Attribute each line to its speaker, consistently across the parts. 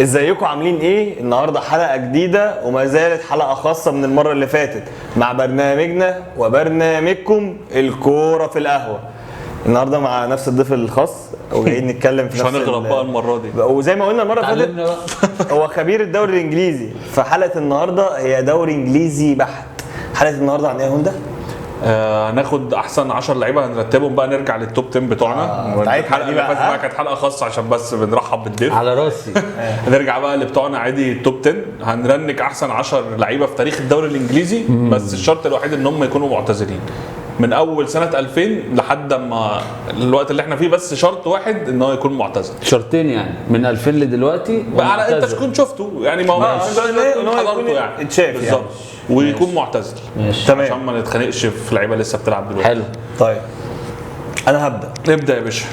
Speaker 1: ازيكم عاملين ايه؟ النهارده حلقه جديده وما زالت حلقه خاصه من المره اللي فاتت مع برنامجنا وبرنامجكم الكوره في القهوه. النهارده مع نفس الضيف الخاص وجايين نتكلم في
Speaker 2: مش هنغرب بقى المره دي،
Speaker 1: وزي ما قلنا المره اللي فاتت هو خبير الدوري الانجليزي، فحلقه النهارده هي دوري انجليزي بحت. حلقه النهارده عن ايه يا هوندا؟
Speaker 2: هناخد احسن 10 لعيبه هنرتبهم بقى، نرجع للتوب 10 بتوعنا.
Speaker 1: الحلقه
Speaker 2: اللي فاتت بقى كانت حلقه خاصه عشان بس بنرحب بالضيف
Speaker 3: على راسي.
Speaker 2: نرجع بقى لبتوعنا عادي التوب 10. هنرنك احسن 10 لعيبه في تاريخ الدوري الانجليزي، بس الشرط الوحيد ان هم يكونوا معتزلين من اول سنه 2000 لحد ما الوقت اللي احنا فيه، بس شرط واحد ان هو يكون معتزل.
Speaker 3: شرطين يعني من 2000 لدلوقتي
Speaker 2: بقى على انت تكون شفته يعني، ما هو
Speaker 1: يكون
Speaker 2: يعني
Speaker 1: اتشاف
Speaker 2: بالظبط
Speaker 1: يعني.
Speaker 2: ويكون معتزل
Speaker 1: تمام
Speaker 2: عشان ما نتخانقش في لعيبه لسه بتلعب دلوقتي.
Speaker 3: حلو.
Speaker 1: طيب انا هبدا
Speaker 2: نبدا يا باشا.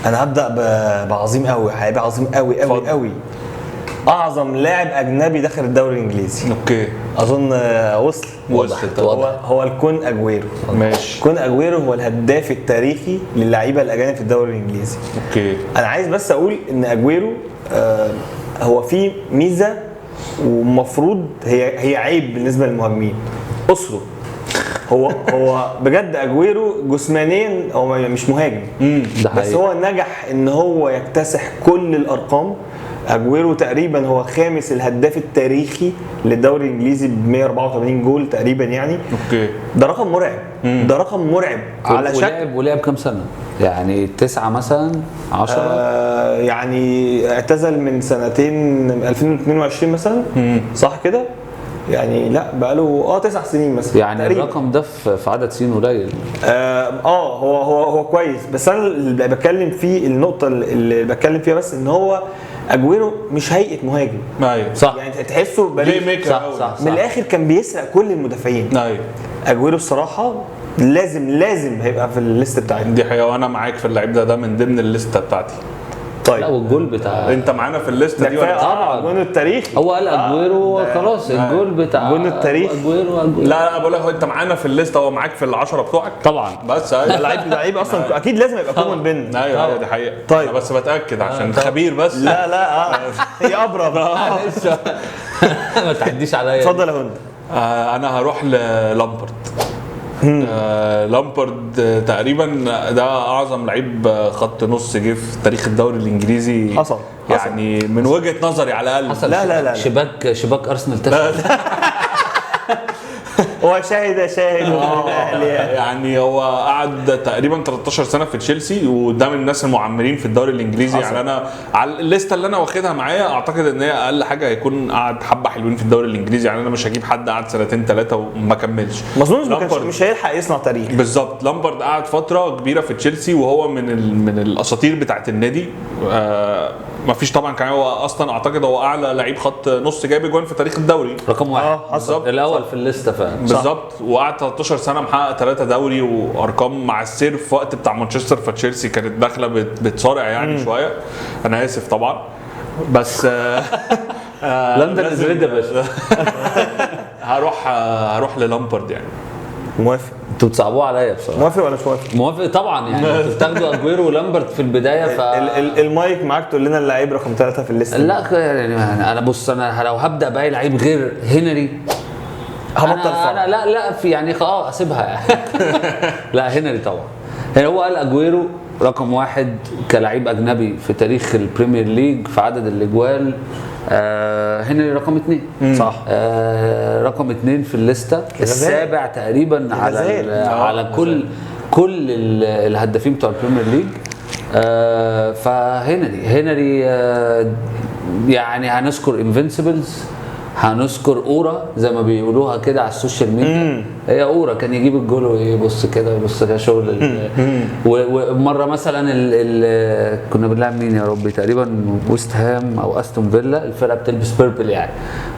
Speaker 1: انا هبدا بعظيم قوي، هيبقى عظيم قوي قوي قوي. اعظم لاعب اجنبي دخل الدوري الانجليزي،
Speaker 2: اوكي
Speaker 1: اظن
Speaker 2: وصلت.
Speaker 1: هو الكون اجويرو.
Speaker 2: ماشي.
Speaker 1: كون اجويرو هو الهداف التاريخي للعيبه الاجانب في الدوري الانجليزي.
Speaker 2: اوكي.
Speaker 1: انا عايز بس اقول ان اجويرو هو فيه ميزه ومفروض هي عيب بالنسبه للمهاجمين، اسره. هو بجد اجويرو جسمانيا هو مش مهاجم، بس هو نجح ان هو يكتسح كل الارقام. اجويرو تقريبا هو خامس الهداف التاريخي للدوري الانجليزي ب 184 جول تقريبا يعني.
Speaker 2: اوكي.
Speaker 1: ده رقم مرعب، ده رقم مرعب. على شكل
Speaker 3: ولعب كام سنه؟ يعني 9 مثلا 10.
Speaker 1: يعني اعتزل من سنتين 2022 مثلا. صح كده؟ يعني لا بقاله 9 سنين مثلا
Speaker 3: يعني تقريبا. الرقم ده في عدد سنين قليل.
Speaker 1: هو كويس، بس انا اللي بتكلم فيه النقطه اللي بتكلم فيها بس ان هو اجويرو مش هيئه مهاجم.
Speaker 2: ايوه
Speaker 3: صح.
Speaker 1: يعني تحسه
Speaker 2: بلاي ميكر.
Speaker 3: صح.
Speaker 1: من الاخر كان بيسرق كل المدافعين.
Speaker 2: ايوه
Speaker 1: اجويرو الصراحه لازم هيبقى في الليست بتاعتي
Speaker 2: دي حقيقه، وانا معاك في اللعيب ده من ضمن الليسته بتاعتي.
Speaker 1: طيب
Speaker 3: لا والجول بتاع
Speaker 2: انت معانا في الليسته دي ولا
Speaker 3: طبعا
Speaker 1: جون التاريخي.
Speaker 3: هو قال اجويرو خلاص الجول بتاع
Speaker 1: جون التاريخ.
Speaker 3: اجويرو.
Speaker 2: لا بقول لك هو انت معانا في الليسته، هو معاك في ال10 بتوعك
Speaker 3: طبعا.
Speaker 2: بس
Speaker 1: لعيب اصلا اكيد لازم يبقى كومن بين.
Speaker 2: ايوه دي حقيقه.
Speaker 1: طيب.
Speaker 2: انا بس بتاكد عشان خبير بس.
Speaker 1: لا هي ابرد.
Speaker 3: ما تعديش عليا.
Speaker 1: اتفضل يا هند.
Speaker 2: انا هروح للامبرد. لامبرد تقريبا ده اعظم لعيب خط نص جه في تاريخ الدوري الانجليزي.
Speaker 1: حصل.
Speaker 2: يعني من وجهه نظري على الاقل.
Speaker 1: لا.
Speaker 3: شباك ارسنال تفشل.
Speaker 1: هو شاهد
Speaker 2: يعني هو قعد تقريبا 13 سنه في تشيلسي، وقدام الناس المعمرين في الدوري الانجليزي. يعني انا على الليسته اللي انا واخدها معايا اعتقد ان هي اقل حاجه هيكون قعد حبه حلوين في الدوري الانجليزي. يعني انا مش هجيب حد قعد سنتين 3 وما كملش.
Speaker 1: ما اظنش مش هيلحق يصنع تاريخ.
Speaker 2: بالظبط. لامبرد قعد فتره كبيره في تشيلسي وهو من الاساطير بتاعه النادي. ما فيش طبعا، كان هو اصلا اعتقد هو اعلى لعيب خط نص جايب اجوان في تاريخ الدوري.
Speaker 3: رقم 1
Speaker 1: بالظبط.
Speaker 3: الاول في الليسته فعلا.
Speaker 2: بالظبط. وقعد 13 سنه محقق 3 دوري وارقام مع السير في وقت بتاع مانشستر، فتشيلسي كانت داخله بتصارع يعني شويه. انا اسف طبعا بس
Speaker 3: لندن از ريد يا باشا.
Speaker 2: هروح للامبرد يعني.
Speaker 1: موافق.
Speaker 3: انتوا بتصعبوه عليا بصراحه.
Speaker 1: موافق ولا مش موافق؟
Speaker 3: موافق طبعا. يعني انتوا بتاخدوا اجويرو ولامبرد في البدايه
Speaker 1: المايك معاك تقول لنا اللعيب رقم 3 في الليسته.
Speaker 3: لا يعني انا بص، انا لو هبدا باي لعيب غير هنري
Speaker 1: هبطل
Speaker 3: انا لا في يعني اسيبها يعني. لا هنري طبعا. هو قال اجويرو رقم 1 كلاعب اجنبي في تاريخ البريمير ليج في عدد الاجوال. هنري رقم 2
Speaker 1: صح.
Speaker 3: رقم 2 في الليسته، السابع تقريبا على كل الهدافين بتوع البريمير ليج. فهنري يعني هنذكر انفنسبلز، هنذكر اورا زي ما بيقولوها كده على السوشيال ميديا. هي اورا كان يجيب الجول ويبص كده شغل. ومره مثلا كنا بنلعب مين يا ربي، تقريبا ويست هام او استون فيلا، الفرقه بتلبس بيربل يعني،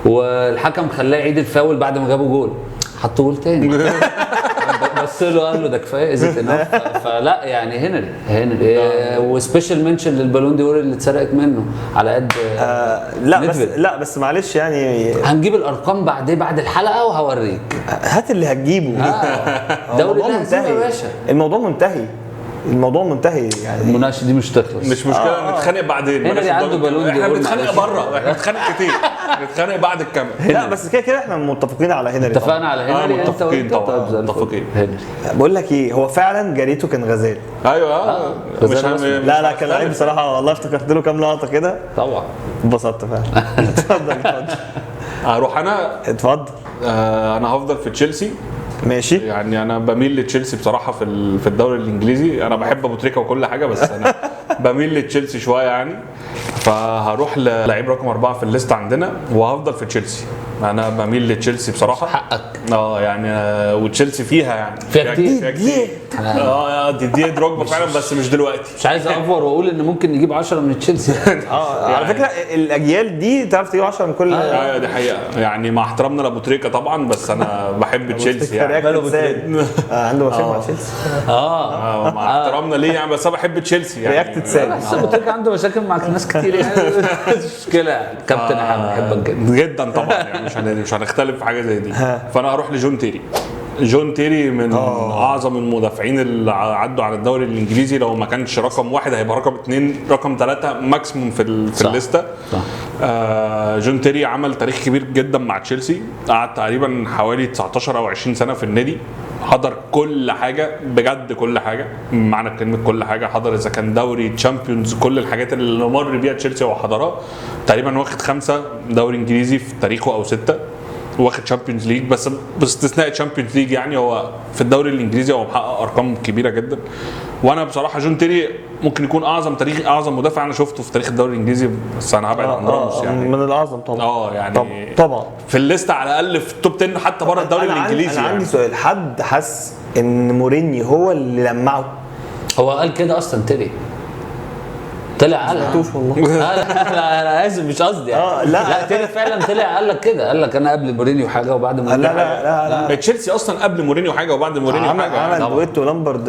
Speaker 3: والحكم خلاه يعيد الفاول بعد ما جابوا جول، حطوا جول تاني. بص له قال له ده كفايه ازت انف. فلا يعني هنري وسبيشال منشن للبالون دي اور اللي اتسرقت منه على قد
Speaker 1: لا بس معلش يعني
Speaker 3: هنجيب الارقام بعد الحلقه وهوريك.
Speaker 1: هات اللي هتجيبه.
Speaker 3: دوري الانجليزي يا باشا،
Speaker 1: الموضوع منتهي. الموضوع منتهي يعني.
Speaker 3: المناقشه دي مش تخلص.
Speaker 2: مش مشكله نتخانق بعدين.
Speaker 3: هنا
Speaker 2: بلاش
Speaker 3: دي عنده
Speaker 2: الضرب.
Speaker 3: بالون
Speaker 2: احنا
Speaker 3: دور
Speaker 2: بنتخانق
Speaker 3: معلش.
Speaker 2: بره، احنا بنتخانق كتير، نتخانق بعد الكاميرا.
Speaker 1: لا بس كده احنا متفقين على هنري.
Speaker 3: اتفقنا على هنري. انت
Speaker 2: متفقين
Speaker 3: وانت
Speaker 2: طبعا،
Speaker 3: طيب زي الفل.
Speaker 2: متفقين.
Speaker 3: هنري.
Speaker 1: بقول لك ايه، هو فعلا جريته كان غزال.
Speaker 2: ايوه
Speaker 3: بس
Speaker 2: مش
Speaker 3: أنا
Speaker 1: لا كان لعيب بصراحه والله، افتكرت له كام لقطه كده
Speaker 3: طبعا.
Speaker 1: اتبسطت فعلا. اتفضل
Speaker 2: هروح انا.
Speaker 1: اتفضل.
Speaker 2: انا هفضل في تشيلسي.
Speaker 1: ماشي.
Speaker 2: يعني انا بميل لتشيلسي بصراحه في الدوري الانجليزي. انا بحب ابو تريكه وكل حاجه، بس انا بميل لتشيلسي شويه يعني. فهروح للعيب رقم 4 في الليست عندنا، وهفضل في تشيلسي. انا بميل لتشيلسي بصراحه.
Speaker 3: حقك.
Speaker 2: يعني وتشيلسي فيها يعني
Speaker 3: فيها كتير.
Speaker 2: كتير. دي دروجبا فعلا، بس مش دلوقتي.
Speaker 3: مش عايز افور واقول ان ممكن نجيب 10 من تشيلسي.
Speaker 1: على فكره الاجيال دي تعرف تجيب 10 من كل.
Speaker 2: ايوه دي حقيقه يعني، مع احترامنا لابو تريكه طبعا، بس انا بحب تشيلسي يعني.
Speaker 1: عنده مشاكل مع تشيلسي.
Speaker 2: مع احترامنا ليه يعني، بس انا بحب تشيلسي يعني.
Speaker 1: رياكت ساد.
Speaker 3: بس ابو تريكه عنده مشاكل مع ناس كتير يعني. مش مشكله. كابتن احنا بنحبك جدا
Speaker 2: جدا طبعا يعني، مش هنختلف في حاجه زي دي. فانا هروح لجون تيري. جون تيري من اعظم المدافعين اللي عدوا على الدوري الانجليزي. لو ما كانش رقم 1 هيبقى رقم 2 رقم 3 ماكسيموم في الليسته. جون تيري عمل تاريخ كبير جدا مع تشيلسي. قعد تقريبا حوالي 19 او 20 سنه في النادي. حضر كل حاجه بجد، كل حاجه معنى كلمه كل حاجه. حضر اذا كان دوري تشامبيونز، كل الحاجات اللي مر بيها تشيلسي هو حضرها. تقريبا واخد 5 دوري انجليزي في تاريخه او 6. واخد تشامبيونز ليج، بس باستثناء تشامبيونز ليج يعني. هو في الدوري الانجليزي هو محقق ارقام كبيره جدا. وانا بصراحه جون تيري ممكن يكون اعظم مدافع انا شفته في تاريخ الدوري الانجليزي، بس انا هبعد عن راموس يعني.
Speaker 1: من الاعظم طبعا.
Speaker 2: يعني
Speaker 1: طبعا
Speaker 2: في الليسته على الاقل في التوب 10 حتى بره الدوري الانجليزي.
Speaker 1: انا عندي سؤال، حد حس ان مورينيو هو اللي لمعه؟
Speaker 3: هو قال كده اصلا تيري. طلع قال
Speaker 1: والله.
Speaker 3: لا انا اسف مش قصدي يعني. لا تيري فعلا طلع قال لك كده. قال لك انا قبل مورينيو حاجه وبعد مورينيو حاجه.
Speaker 2: لا تشيلسي اصلا قبل مورينيو حاجه وبعد مورينيو حاجه.
Speaker 1: عمل دويتو لامبرد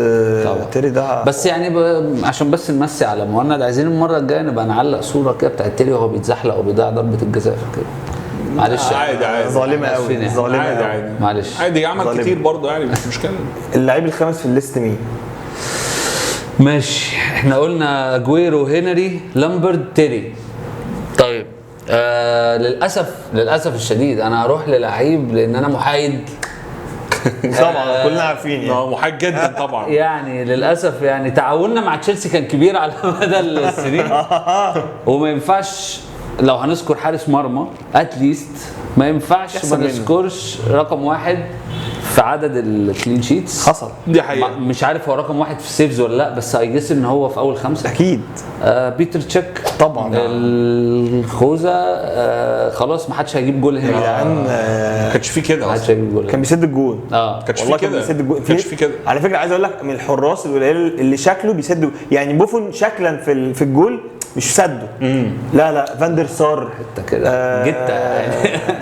Speaker 1: تيري ده.
Speaker 3: بس يعني عشان بس نمسي على مهند، عايزين المره الجايه نبقى نعلق صوره كده بتاعت تيري وهو بيتزحلق وبيضيع ضربه الجزاء كده. معلش
Speaker 2: عادي
Speaker 1: ظالمه قوي، ظالمه
Speaker 2: عادي
Speaker 3: معلش
Speaker 2: عادي. عمل كتير برضه يعني، مش مشكله.
Speaker 1: اللعيب الخامس في الليست مين؟
Speaker 3: ماشي، احنا قلنا اجويرو، هنري، لامبرد، تيري. طيب للاسف الشديد انا هروح للعيب لان انا محايد.
Speaker 1: طبعا كلنا عارفين يعني.
Speaker 2: محايد جدا طبعا.
Speaker 3: يعني للاسف يعني تعاوننا مع تشيلسي كان كبير على مدى السنين. وما ينفعش لو هنذكر حارس مرمى اتليست ما ينفعش ما نذكرش رقم 1 في عدد الكلين شيتس.
Speaker 1: حصل.
Speaker 2: دي حقيقة.
Speaker 3: مش عارف هو رقم 1 في السيفز ولا لا، بس هيجس ان هو في اول 5
Speaker 1: اكيد.
Speaker 3: بيتر تشيك
Speaker 1: طبعا.
Speaker 3: الخوذه خلاص ما حدش هيجيب جول هنا.
Speaker 2: ما كانش فيه كده
Speaker 3: ما حدش هيجيب جول.
Speaker 1: كان بيسد الجول.
Speaker 2: كانش فيه كده. كانش فيه كده.
Speaker 1: على فكره عايز اقول لك من الحراس القليل اللي شكله بيسد يعني. بوفون شكلا في الجول مش سده. لا فاندر سار
Speaker 3: حتى كده جدا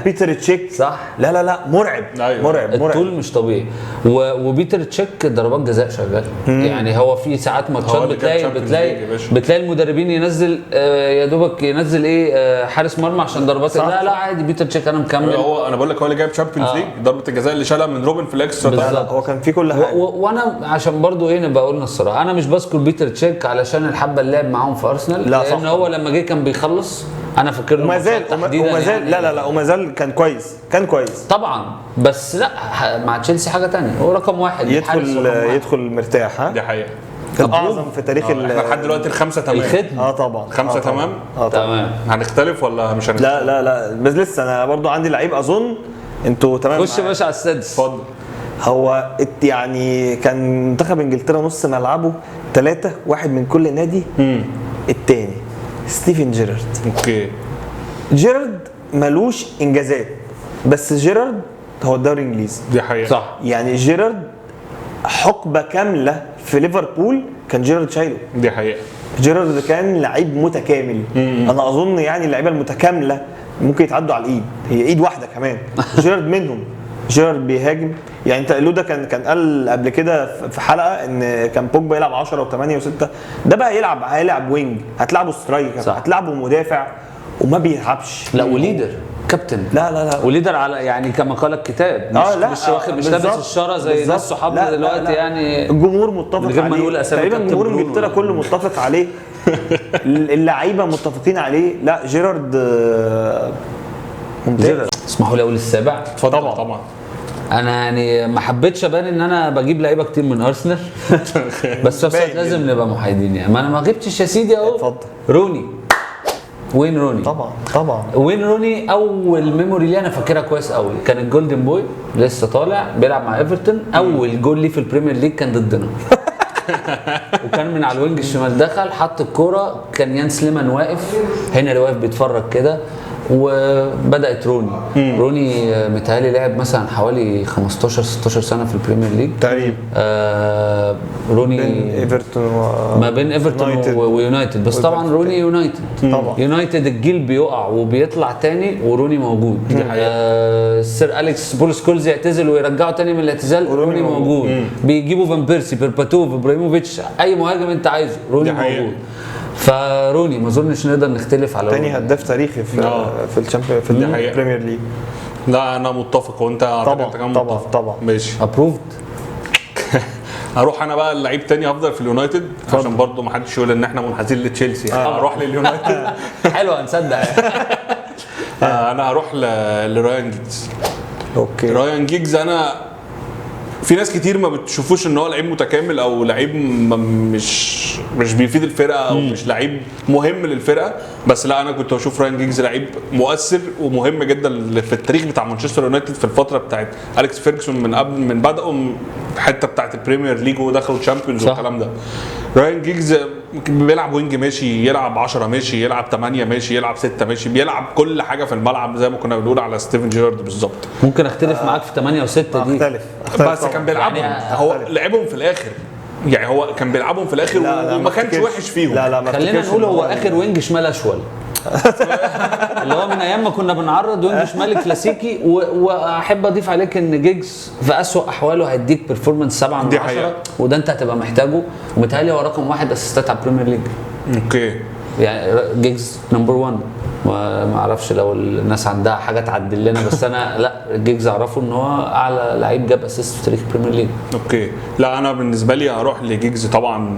Speaker 1: بيتر تشيك
Speaker 3: صح.
Speaker 1: لا مرعب.
Speaker 2: أيوة.
Speaker 1: مرعب
Speaker 3: الطول مش طبيعي. وبيتر تشيك ضربات جزاء شغال. يعني هو في ساعات ماتشات بتلاقي المدربين ينزل يا دوبك ينزل حارس مرمى عشان ضربات. لا عادي بيتر تشيك انا مكمل.
Speaker 2: انا بقول لك هو اللي جايب تشامبيونز ليج. ضربه الجزاء اللي شالها من روبن في الاكسترا.
Speaker 1: هو كان في كل حاجه.
Speaker 3: وانا عشان برضو نبقى قلنا الصراحه انا مش بذكر بيتر تشيك علشان الحبه اللي لعب معاهم في ارسنال، لان هو لما جه كان بيخلص. انا فاكر له
Speaker 1: وما زال
Speaker 3: يعني.
Speaker 1: لا وما زال كان كويس
Speaker 3: طبعا. بس لا مع تشيلسي حاجه ثانيه. هو رقم 1
Speaker 1: يدخل مرتاح.
Speaker 2: دي حقيقه.
Speaker 1: الاعظم في تاريخ
Speaker 2: احنا لحد دلوقتي الخمسه تمام.
Speaker 3: الختم
Speaker 1: طبعا
Speaker 2: 5 تمام.
Speaker 3: تمام.
Speaker 2: هنختلف ولا مش هنختلف؟
Speaker 1: لا بس لسه انا برضو عندي لعيب اظن انتوا تمام.
Speaker 3: خش يا باشا على السادس.
Speaker 2: اتفضل.
Speaker 1: هو يعني كان منتخب انجلترا نص ملعبه 3 واحد من كل نادي. الثاني ستيفن جيرارد.
Speaker 2: اوكي.
Speaker 1: جيرارد ملوش انجازات، بس جيرارد هو الدوري الانجليزي.
Speaker 2: دي حقيقه
Speaker 3: صح.
Speaker 1: يعني جيرارد حقبه كامله في ليفربول كان جيرارد شايله.
Speaker 2: دي حقيقه.
Speaker 1: جيرارد كان لعيب متكامل. انا اظن يعني اللعيبه المتكامله ممكن يتعدوا على الايد، هي ايد واحده كمان. جيرارد منهم. جيرارد بيهاجم يعني. انت لودا كان قال قبل كده في حلقه ان كان بوجبا يلعب 10 و8 و6. ده بقى هيلعب وينج، هتلعبه سترايكر، هتلعبه مدافع وما بيلعبش.
Speaker 3: لا وليدر كابتن
Speaker 1: لا لا لا
Speaker 3: وليدر على يعني كما قال الكتاب، مش واخد مش لابس الشاره زي ناس صحابنا دلوقتي يعني.
Speaker 1: الجمهور متفق
Speaker 3: من غير ما نقول
Speaker 1: عليه
Speaker 3: أسامي
Speaker 1: تقريبا،
Speaker 3: كابتن
Speaker 1: جمهور
Speaker 3: برونو
Speaker 1: انجلترا
Speaker 3: يعني.
Speaker 1: كله متفق عليه. اللعيبه متفقين عليه. لا جيرارد ممتاز.
Speaker 3: اسمحوا لي اقول السابع.
Speaker 2: اتفضل. طبعا
Speaker 3: انا يعني ما حبيتش ابان ان انا بجيب لعيبه كتير من ارسنال بس في
Speaker 1: باين
Speaker 3: لازم نبقى محايدين يعني. ما انا ما جبتش يا سيدي اهو.
Speaker 1: اتفضل.
Speaker 3: روني. وين روني؟
Speaker 1: طبعا
Speaker 3: وين روني. اول ميموري ليه انا فاكرها كويس قوي، كان الجولدن بوي لسه طالع بيلعب مع ايفرتون، اول جول ليه في البريمير ليج كان ضدنا وكان من على الوينج الشمال، دخل حط الكوره، كان يان سليمان واقف، هنري واقف بيتفرج كده، وبدات روني متهيألي لعب مثلا حوالي 15 16 سنه في البريمير ليج
Speaker 1: تقريبا.
Speaker 3: روني
Speaker 1: بين ايفرتون
Speaker 3: ما بين ايفرتون ويونايتد، بس طبعا روني يونايتد.
Speaker 1: طبعا
Speaker 3: يونايتد الجيل بيقع وبيطلع تاني وروني موجود. سير اليكس بول سكولز يعتزل ويرجعه تاني من الاعتزال، روني موجود. بيجيبوا فان بيرسي، بيرباتوف، ابراهيموفيتش، اي مهاجم انت عايزه روني موجود. فروني ما اظنش نقدر نختلف على
Speaker 1: تاني هداف تاريخي في الشامبيون في البريمير ليج.
Speaker 2: لا انا متفق، وانت
Speaker 1: طبعا
Speaker 2: ماشي
Speaker 3: ابروفد.
Speaker 2: هروح انا بقى اللعيب تاني هفضل في اليونايتد عشان برضو ما حدش يقول ان احنا منحازين لتشيلسي. هروح لليونايتد.
Speaker 3: حلوه هنصدق.
Speaker 2: انا هروح لرايان جيجز.
Speaker 1: اوكي.
Speaker 2: رايان جيجز انا في ناس كتير ما بتشوفوش ان هو لعيب متكامل او لعيب مش بيفيد الفرقه او مش لعيب مهم للفرقه، بس لا انا كنت بشوف رايان جيجز لعيب مؤثر ومهم جدا في التاريخ بتاع مانشستر يونايتد في الفتره بتاعت اليكس فيرجسون من بدأوا الحته بتاعت البريمير ليج ودخلوا تشامبيونز والكلام ده. رايان جيجز بيلعب وينج ماشي، يلعب 10 ماشي، يلعب 8 ماشي، يلعب 6 ماشي، بيلعب كل حاجه في الملعب زي ما كنا بنقول على ستيفن جيرارد بالظبط.
Speaker 3: ممكن اختلف معاك في 8 و6 دي.
Speaker 1: اختلف
Speaker 2: بس كان بيلعبهم يعني هو لعبهم في الاخر، يعني هو كان بيلعبهم في الاخر وما كانش وحش فيهم.
Speaker 1: لا
Speaker 3: خلينا نقول هو اخر وينج شمال اشول اللي هو من ايام ما كنا بنعرض وينج شمال كلاسيكي. واحب اضيف عليك ان جيجز في اسوأ احواله هيديك بيرفورمانس 7 من 10، وده انت هتبقى محتاجه. ومتهيألي هو رقم 1 اسيستات على البريمير ليج.
Speaker 2: اوكي
Speaker 3: يعني جيجز نمبر 1. ما اعرفش لو الناس عندها حاجه تعدل لنا، بس انا لا جيجز اعرفه ان هو اعلى لعيب جاب اسيست في تاريخ البريمير ليج.
Speaker 2: اوكي. لا انا بالنسبه لي هروح لجيجز طبعا،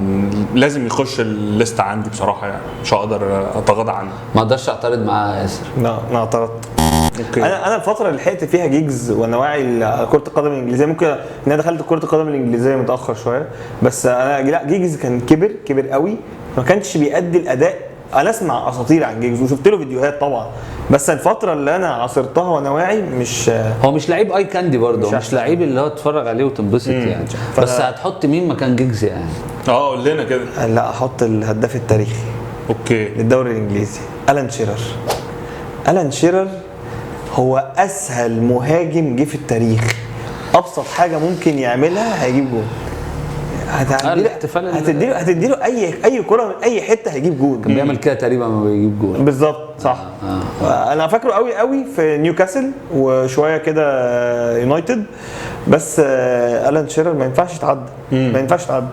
Speaker 2: لازم يخش الليست عندي بصراحه، يعني مش هقدر اتغاضى عنه.
Speaker 3: ما اقدرش اعترض معاه ياسر.
Speaker 1: لا انا اعترضت.
Speaker 2: اوكي.
Speaker 1: انا الفتره اللي لحقت فيها جيجز وانا واعي كره القدم الانجليزيه، ممكن ان انا دخلت كره القدم الانجليزيه متاخر شويه، بس انا لا جيجز كان كبر قوي، ما كانش بيأدي الاداء. انا اسمع اساطير عن جيجز وشفت له فيديوهات طبعا، بس الفتره اللي انا عاصرتها وانا واعي
Speaker 3: هو مش لعيب اي كاندي برضه، مش لعيب اللي هو تتفرج عليه وتنبسط يعني. بس هتحط مين مكان جيجز يعني؟
Speaker 2: قول لنا كده.
Speaker 1: لا احط الهداف التاريخي
Speaker 2: اوكي
Speaker 1: للدوري الانجليزي ألان شيرر. ألان شيرر هو اسهل مهاجم جه في التاريخ، ابسط حاجه ممكن يعملها هيجيب جول. هتديله اي كره من اي حته هيجيب جول.
Speaker 3: كان بيعمل كده تقريبا ما بيجيب جول
Speaker 1: بالظبط صح. انا فاكره قوي في نيوكاسل وشويه كده يونايتد، بس ألان شيرر ما ينفعش يتعدى.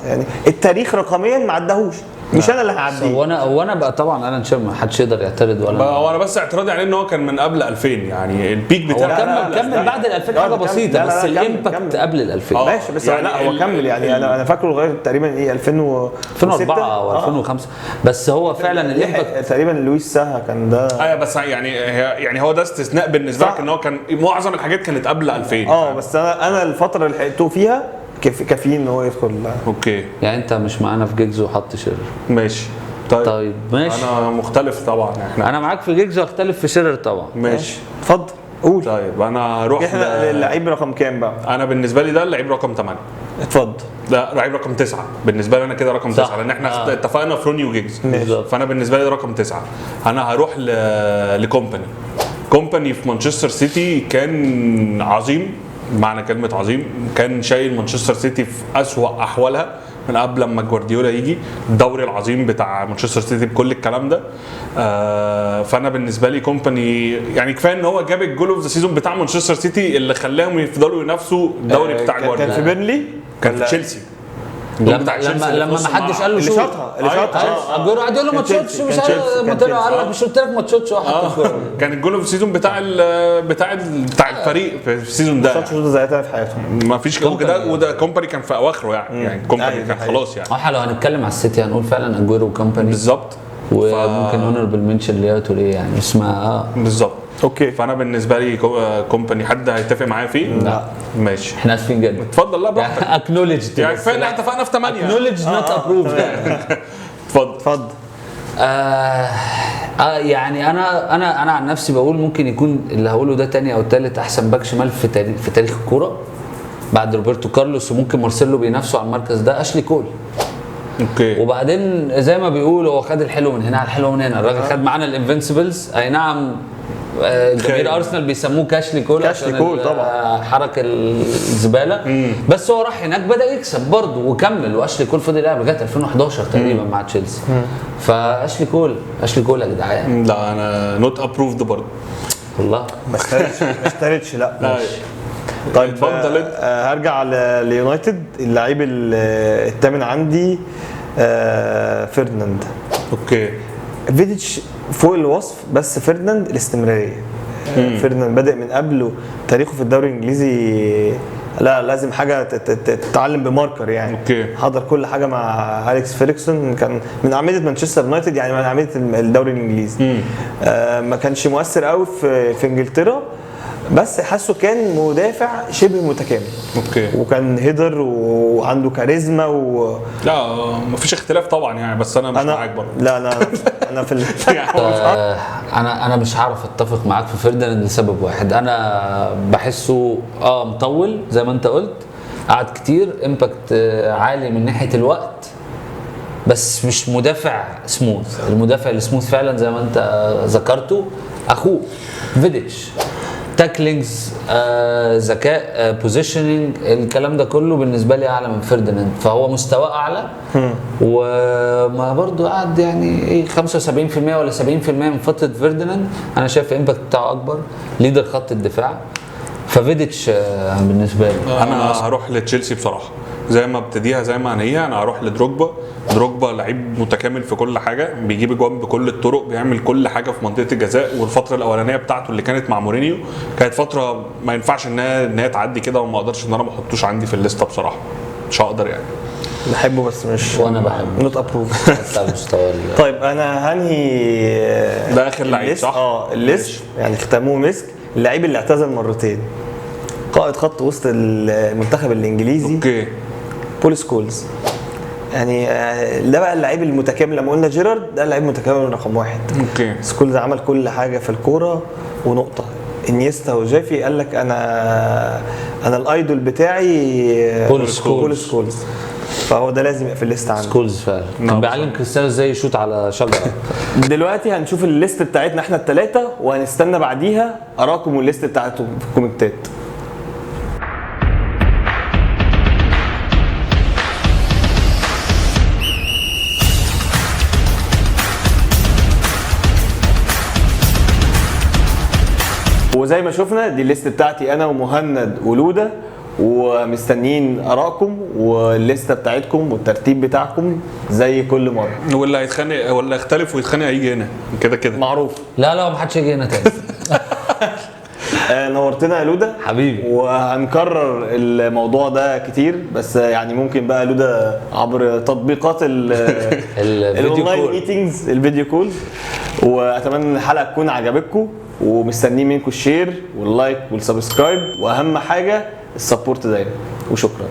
Speaker 1: يعني التاريخ رقميا ما عداهوش، مش انا اللي هعديه.
Speaker 3: وانا بقى طبعا ألان شيرر ما حدش يقدر يعترض ولا
Speaker 2: هو انا بس اعتراضي عليه ان هو كان من قبل 2000، يعني البيك بتاعه
Speaker 3: كمل بعد ال 2000 حاجه بسيطه، بس الامباكت قبل ال 2000
Speaker 1: ماشي. بس يعني لا هو كمل يعني انا فاكره لغايه تقريبا
Speaker 3: 2004 او 2005 بس هو فعلا الامباكت
Speaker 1: تقريبا لويس ساها كان ده.
Speaker 2: ايوه بس يعني هو ده استثناء بالنسبه لك ان هو كان معظم الحاجات كانت قبل 2000.
Speaker 1: بس انا الفتره اللي لحقته فيها كافيين ان هو يدخل.
Speaker 2: اوكي
Speaker 3: يعني انت مش معانا في جيجز وحط شيرر.
Speaker 2: ماشي.
Speaker 3: طيب ماشي.
Speaker 2: انا مختلف طبعا.
Speaker 3: انا معاك في جيجز واختلف في شيرر طبعا.
Speaker 2: ماشي
Speaker 1: اتفضل قول.
Speaker 2: طيب انا هروح
Speaker 1: اللعيب رقم كام بقى؟
Speaker 2: انا بالنسبه لي ده اللعيب رقم 8.
Speaker 1: اتفضل.
Speaker 2: ده لعيب رقم 9 بالنسبه لي انا كده، رقم 9 لان احنا اتفقنا في روني وجيجز، فانا بالنسبه لي ده رقم 9. انا هروح كومباني في مانشستر سيتي. كان عظيم بمعنى كلمه عظيم، كان شايل مانشستر سيتي في اسوأ احوالها من قبل لما جوارديولا يجي، الدوري العظيم بتاع مانشستر سيتي بكل الكلام ده. فانا بالنسبه لي كومباني يعني كفايه ان هو جاب الجول اوف ذا سيزون بتاع مانشستر سيتي اللي خلاهم يفضلوا ينافسوا الدوري بتاع جوارديولا.
Speaker 1: كان في بيرنلي،
Speaker 2: كان في تشيلسي.
Speaker 3: لما ما حدش قال له
Speaker 1: اللي
Speaker 3: شوت.
Speaker 1: شاطها
Speaker 3: اجويرو قعد يقول له ما تشوتش مش عارف، ما طلع قال لك مش قلت لك ما تشوتش واحد الكوره.
Speaker 2: كان الجول في السيزون بتاع الفريق في السيزون ده.
Speaker 1: شوط زي ده في حياتهم.
Speaker 2: ما فيش وده كومباني كان في اواخره يعني كومباني كان خلاص يعني.
Speaker 3: احنا لو هنتكلم على السيتي هنقول فعلا اجويرو وكومباني
Speaker 2: بالظبط.
Speaker 3: وممكن اونربل منشن ليا توريه يعني اسمها
Speaker 2: بالظبط.
Speaker 1: اوكي.
Speaker 2: فانا بالنسبه لي كومباني حد هيتفق معايا فيه؟
Speaker 3: لا.
Speaker 2: ماشي
Speaker 3: احنا اسفين جدا.
Speaker 2: اتفضل. لا براحتك.
Speaker 3: اكنولج
Speaker 2: يعني كفايه ان احنا اتفقنا في 8.
Speaker 3: اكنولج نوت ابروف.
Speaker 2: اتفضل.
Speaker 3: يعني انا عن نفسي بقول ممكن يكون اللي هقوله ده تاني او تالت احسن باك شمال في تاريخ الكوره بعد روبرتو كارلوس، وممكن مارسيلو بينافسوا على المركز ده، اشلي كول.
Speaker 2: اوكي.
Speaker 3: وبعدين زي ما بيقولوا هو خد الحلو من هنا على الحلو من هنا، الراجل خد معانا الانفنسبلز. اي نعم جماهير ارسنال بيسموه كاشلي كول،
Speaker 1: كاشلي كول طبعا
Speaker 3: حركه الزباله. بس هو راح هناك بدا يكسب برضه وكمل، واشلي كول فضل يلعب لغايه 2011 تقريبا مع تشيلسي. فاشلي كول يا جدعان.
Speaker 2: لا انا نوت ابروفد برضه
Speaker 3: والله
Speaker 1: ما اشتريتش لا. طيب
Speaker 2: اتفضل انت.
Speaker 1: هرجع ليونايتد. اللعيب الثامن عندي فيرديناند.
Speaker 2: اوكي.
Speaker 1: فيديتش فوق الوصف، بس فيرديناند الاستمراريه. فيرديناند بادئ من قبله تاريخه في الدوري الانجليزي، لا لازم حاجه تتعلم بماركر يعني.
Speaker 2: اوكي.
Speaker 1: حضر كل حاجه مع اليكس فيرجسون، كان من اعمده مانشستر يونايتد يعني، من اعمده الدوري الانجليزي. ما كانش مؤثر قوي في انجلترا، بس حاسه كان مدافع شبه متكامل.
Speaker 2: اوكي.
Speaker 1: وكان هيدر وعنده كاريزما
Speaker 2: لا مفيش اختلاف طبعا يعني، بس انا مش معاك برضه.
Speaker 1: لا انا في
Speaker 3: انا مش هعرف اتفق معاك في فيرديناند لسبب واحد. انا بحسه مطول زي ما انت قلت، قعد كتير، امباكت عالي من ناحيه الوقت، بس مش مدافع سموث. المدافع السموث فعلا زي ما انت ذكرته اخوه فيديتش. تاكلينجز، ذكاء، بوزيشننج، الكلام ده كله بالنسبه لي اعلى من فيرديناند، فهو مستواه اعلى. وما برضو قعد يعني 75% ولا 70% من فتره فيرديناند. انا شايف الامباكت بتاعه اكبر، ليدر خط الدفاع. ففيديتش بالنسبه لي
Speaker 2: انا هروح لتشيلسي بصراحه. زي ما ابتديها زي ما هي، انا هروح دروجبا لعيب متكامل في كل حاجه، بيجيب اجوان بكل الطرق، بيعمل كل حاجه في منطقه الجزاء. والفتره الاولانيه بتاعته اللي كانت مع مورينيو كانت فتره ما ينفعش ان هي تعدي كده، وما اقدرش ان انا ما احطوش عندي في الليسته بصراحه، مش هقدر يعني.
Speaker 1: بحبه بس مش،
Speaker 3: وانا بحبه
Speaker 1: نوت ابروف. طيب انا هنهي
Speaker 2: ده اخر لعيب صح؟
Speaker 1: الليست يعني ختموه مسك. اللعيب اللي اعتزل مرتين، قائد خط وسط المنتخب الانجليزي.
Speaker 2: اوكي.
Speaker 1: بول سكولز. يعني ده بقى اللعيب المتكامل. لما قلنا جيرارد ده اللعيب المتكامل رقم 1.
Speaker 2: اوكي.
Speaker 1: سكولز عمل كل حاجه في الكوره ونقطه. انيستا وجافي قال لك انا الايدول بتاعي
Speaker 3: بول
Speaker 1: سكولز. فهو ده لازم يبقى في الليست عندي.
Speaker 3: سكولز فعلا كان بيعلم كريستيانو ازاي يشوط على شجره.
Speaker 1: دلوقتي هنشوف الليست بتاعتنا احنا الثلاثه، وهنستنى بعديها اراكم والليست بتاعتهم في الكومنتات. وزي ما شفنا دي الليست بتاعتي انا ومهند ولودا، ومستنيين ارائكم والليسته بتاعتكم والترتيب بتاعكم زي كل مره.
Speaker 2: واللي هيتخانق ولا يختلف ويتخانق هيجي هنا كده
Speaker 1: معروف.
Speaker 3: لا ما حدش يجي هنا تاني.
Speaker 1: نورتنا يا لودا
Speaker 3: حبيبي.
Speaker 1: وهنكرر الموضوع ده كتير، بس يعني ممكن بقى لودا عبر تطبيقات الاونلاين ميتينجز، الفيديو كول. واتمنى ان الحلقه تكون عجبتكم، ومستنيين منكم الشير واللايك والسبسكرايب، واهم حاجه السبورت دايما. وشكرا.